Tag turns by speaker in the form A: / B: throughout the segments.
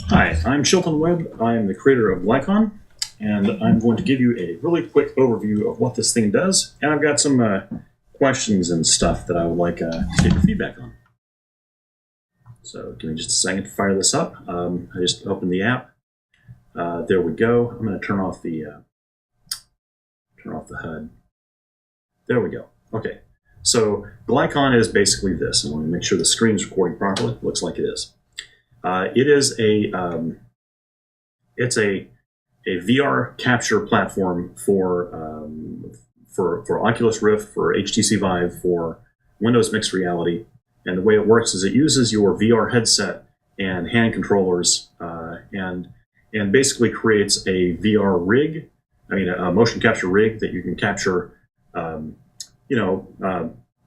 A: Hi, I'm Chilton Webb. I'm the creator of Glycon, and I'm going to give you a really quick overview of what this thing does. And I've got some questions and stuff that I would like to get your feedback on. So give me just a second to fire this up. I just opened the app. There we go. I'm going to turn off the HUD. There we go. Okay. So Glycon is basically this. I want to make sure the screen's recording properly. Looks like it is. It is it's a VR capture platform for Oculus Rift, for HTC Vive, for Windows Mixed Reality. And the way it works is it uses your VR headset and hand controllers and basically creates a VR rig, a motion capture rig that you can capture,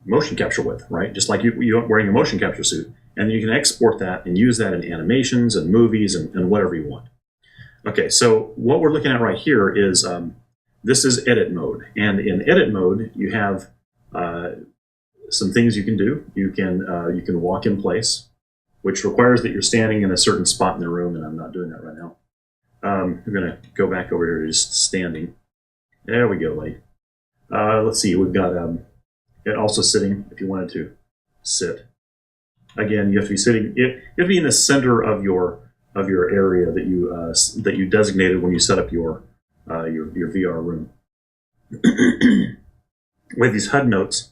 A: motion capture with, right? Just like you're wearing a motion capture suit. And you can export that and use that in animations and movies and whatever you want. Okay, so what we're looking at right here is this is edit mode. And in edit mode, you have some things you can do. You can walk in place, which requires that you're standing in a certain spot in the room, and I'm not doing that right now. I'm going to go back over here to just standing. There we go, buddy. Let's see, we've got it also sitting if you wanted to sit. Again, you have to be sitting. You have to be in the center of your area that you designated when you set up your VR room. With these HUD notes,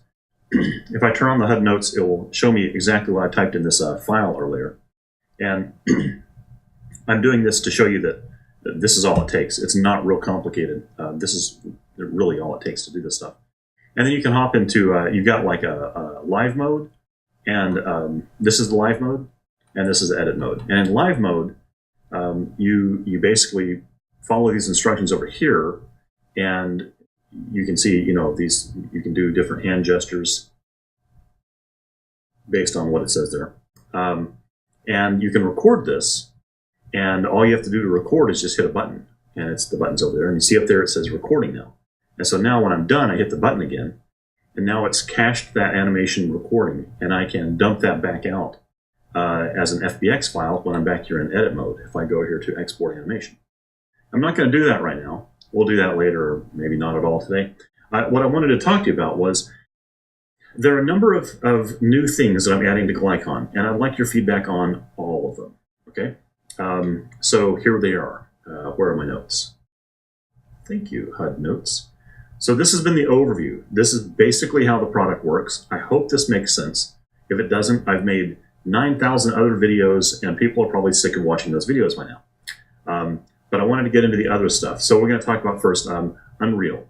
A: if I turn on the HUD notes, it will show me exactly what I typed in this file earlier. And I'm doing this to show you that this is all it takes. It's not real complicated. This is really all it takes to do this stuff. And then you can hop into you've got like a live mode. And this is the live mode, and this is the edit mode. And in live mode, you basically follow these instructions over here, and you can see, these. You can do different hand gestures based on what it says there, and you can record this. And all you have to do to record is just hit a button, and the button's over there. And you see up there it says recording now. And so now when I'm done, I hit the button again. And now it's cached that animation recording, and I can dump that back out as an FBX file when I'm back here in edit mode if I go here to export animation. I'm not going to do that right now. We'll do that later, or maybe not at all today. What I wanted to talk to you about was there are a number of new things that I'm adding to Glycon, and I'd like your feedback on all of them. Okay? So here they are. Where are my notes? Thank you, HUD notes. So this has been the overview. This is basically how the product works. I hope this makes sense. If it doesn't, I've made 9,000 other videos, and people are probably sick of watching those videos by now. But I wanted to get into the other stuff. So we're going to talk about first Unreal.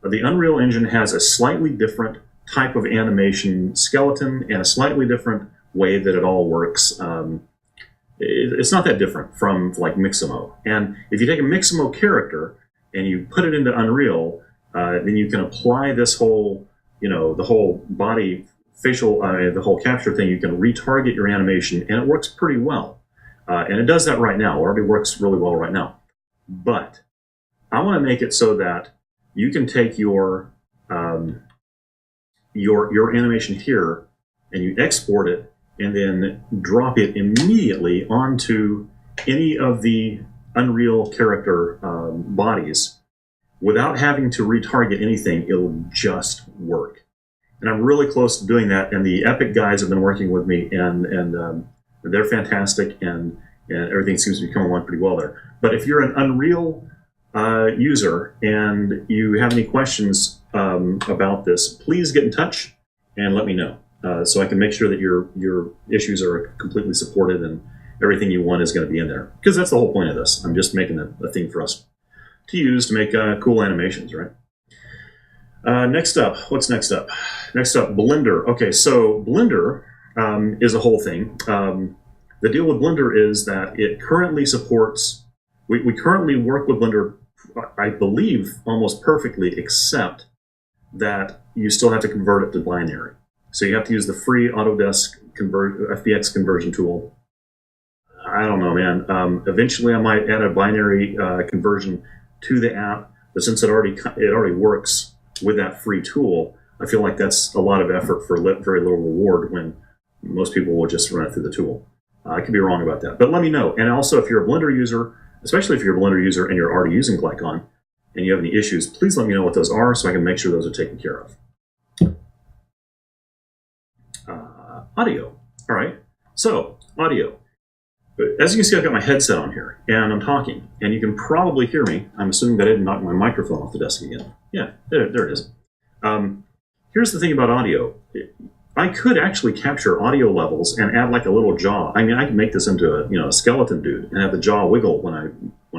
A: The Unreal Engine has a slightly different type of animation skeleton and a slightly different way that it all works. It's not that different from like Mixamo. And if you take a Mixamo character and you put it into Unreal, then you can apply this whole, the whole body facial, the whole capture thing. You can retarget your animation, and it works pretty well. And it does that right now. It already works really well right now. But I want to make it so that you can take your animation here and you export it and then drop it immediately onto any of the Unreal character bodies. Without having to retarget anything, it'll just work. And I'm really close to doing that, and the Epic guys have been working with me, and they're fantastic, and everything seems to be coming along pretty well there. But if you're an Unreal user and you have any questions about this, please get in touch and let me know, so I can make sure that your issues are completely supported and everything you want is going to be in there. Because that's the whole point of this. I'm just making a thing for us to use to make cool animations, right? Next up, what's next up? Next up, Blender. Okay, so Blender is a whole thing. The deal with Blender is that it currently supports, we currently work with Blender, I believe, almost perfectly, except that you still have to convert it to binary. So you have to use the free Autodesk FBX conversion tool. I don't know, man. Eventually I might add a binary conversion to the app, but since it already works with that free tool, I feel like that's a lot of effort for very little reward when most people will just run it through the tool. I could be wrong about that, but let me know. And also, if you're a Blender user, especially if you're a Blender user and you're already using Glycon and you have any issues, please let me know what those are so I can make sure those are taken care of. Audio. All right. So, audio. As you can see, I've got my headset on here, and I'm talking, and you can probably hear me. I'm assuming that I didn't knock my microphone off the desk again. Yeah, there it is. Here's the thing about audio. I could actually capture audio levels and add like a little jaw. I mean, I can make this into a skeleton dude and have the jaw wiggle when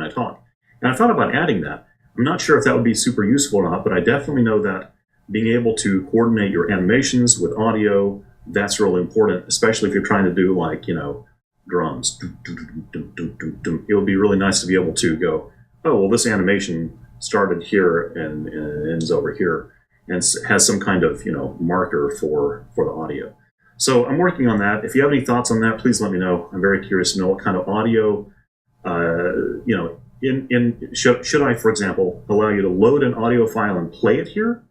A: I talk. And I thought about adding that. I'm not sure if that would be super useful or not, but I definitely know that being able to coordinate your animations with audio, that's really important, especially if you're trying to do like, drums. It would be really nice to be able to go, oh, well, this animation started here and ends over here, and has some kind of marker for the audio. So I'm working on that. If you have any thoughts on that, please let me know. I'm very curious to know what kind of audio, should I, for example, allow you to load an audio file and play it here?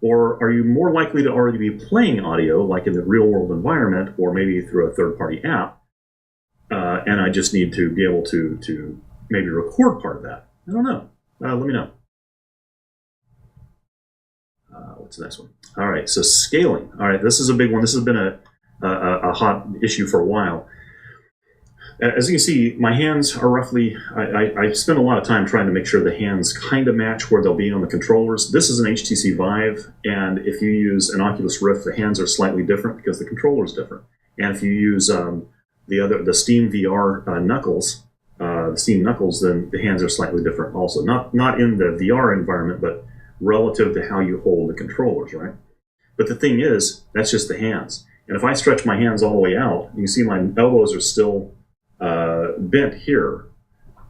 A: Or are you more likely to already be playing audio, like in the real-world environment, or maybe through a third-party app, and I just need to be able to maybe record part of that? I don't know. Let me know. What's the next one? All right, so scaling. All right, this is a big one. This has been a hot issue for a while. As you can see, my hands are roughly, I spend a lot of time trying to make sure the hands kind of match where they'll be on the controllers. This is an HTC Vive, and if you use an Oculus Rift, the hands are slightly different because the controller is different. And if you use the Steam VR Knuckles, the Steam Knuckles, then the hands are slightly different also. Not in the VR environment, but relative to how you hold the controllers, right? But the thing is, that's just the hands. And if I stretch my hands all the way out, you see my elbows are still bent here,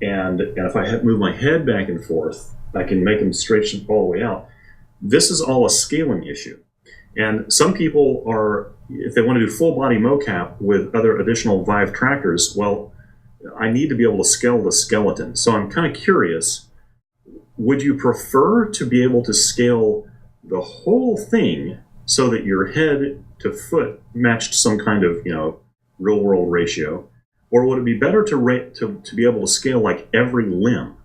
A: and if I move my head back and forth, I can make them stretch all the way out. This is all a scaling issue, and some people are, if they want to do full body mocap with other additional Vive trackers, well, I need to be able to scale the skeleton. So I'm kind of curious, would you prefer to be able to scale the whole thing so that your head to foot matched some kind of real world ratio? Or would it be better to be able to scale like every limb?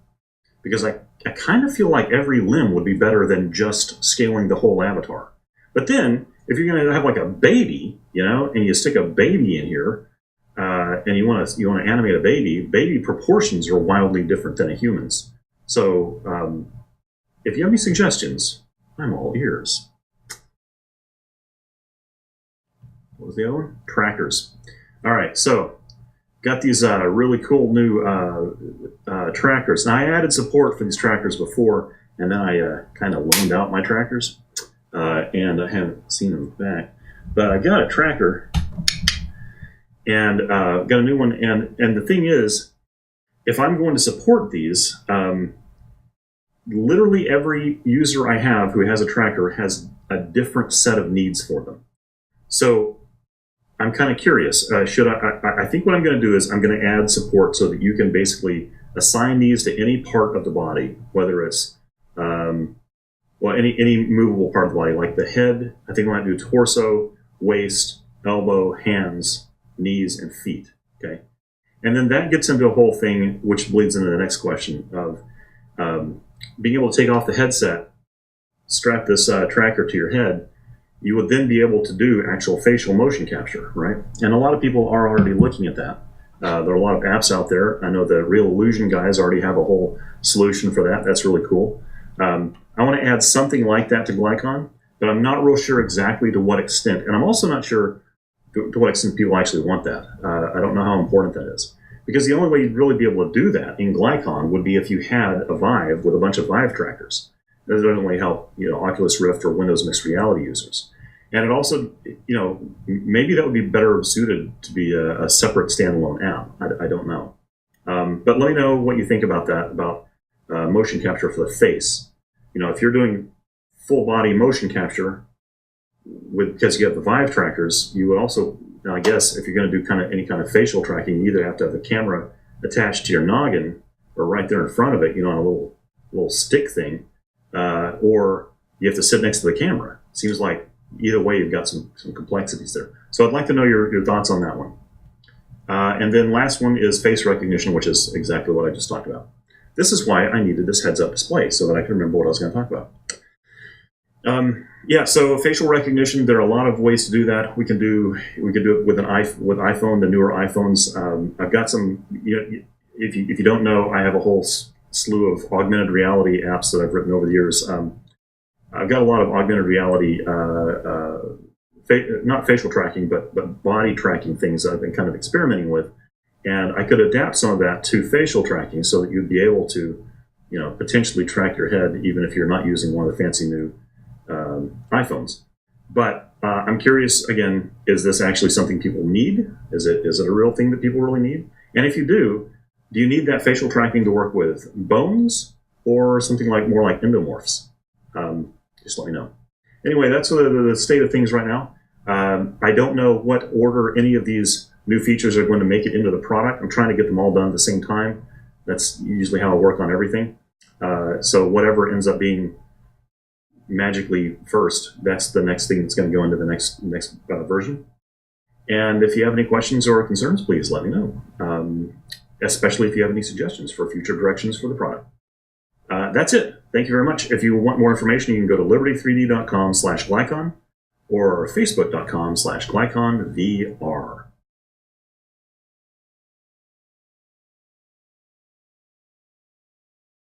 A: Because I kind of feel like every limb would be better than just scaling the whole avatar. But then, if you're going to have like a baby, and you stick a baby in here, and you want to animate a baby proportions are wildly different than a human's. So, if you have any suggestions, I'm all ears. What was the other one? Trackers. All right, so got these really cool new trackers. Now, I added support for these trackers before, and then I kind of loaned out my trackers, and I haven't seen them back. But I got a tracker, and got a new one. And the thing is, if I'm going to support these, literally every user I have who has a tracker has a different set of needs for them. So I'm kind of curious. I think what I'm going to do is I'm going to add support so that you can basically assign these to any part of the body, whether it's any movable part of the body, like the head. I think I might do torso, waist, elbow, hands, knees, and feet. Okay, and then that gets into a whole thing, which bleeds into the next question of being able to take off the headset, strap this tracker to your head. You would then be able to do actual facial motion capture, right? And a lot of people are already looking at that. There are a lot of apps out there. I know the Real Illusion guys already have a whole solution for that. That's really cool. I want to add something like that to Glycon, but I'm not real sure exactly to what extent. And I'm also not sure to what extent people actually want that. I don't know how important that is. Because the only way you'd really be able to do that in Glycon would be if you had a Vive with a bunch of Vive trackers. That doesn't really help, Oculus Rift or Windows Mixed Reality users. And it also, maybe that would be better suited to be a separate standalone app. I don't know. But let me know what you think about that, about motion capture for the face. If you're doing full body motion capture because you have the Vive trackers, you would also, I guess, if you're going to do any kind of facial tracking, you either have to have the camera attached to your noggin or right there in front of it, on a little stick thing, or you have to sit next to the camera. It seems like either way, you've got some complexities there. So I'd like to know your thoughts on that one. And then last one is face recognition, which is exactly what I just talked about. This is why I needed this heads-up display, so that I can remember what I was going to talk about. Yeah, so facial recognition, there are a lot of ways to do that. We can do it with with iPhone, the newer iPhones. I've got some, if you don't know, I have a whole slew of augmented reality apps that I've written over the years. I've got a lot of augmented reality, not facial tracking, but body tracking things that I've been kind of experimenting with. And I could adapt some of that to facial tracking so that you'd be able to, potentially track your head even if you're not using one of the fancy new iPhones. But I'm curious, again, is this actually something people need? Is it a real thing that people really need? And if you do you need that facial tracking to work with bones or something more like endomorphs? Just let me know. Anyway, that's the state of things right now. I don't know what order any of these new features are going to make it into the product. I'm trying to get them all done at the same time. That's usually how I work on everything. So whatever ends up being magically first, that's the next thing that's going to go into the next version. And if you have any questions or concerns, please let me know, especially if you have any suggestions for future directions for the product. That's it. Thank you very much. If you want more information, you can go to liberty3d.com/Glycon or facebook.com/GlyconVR.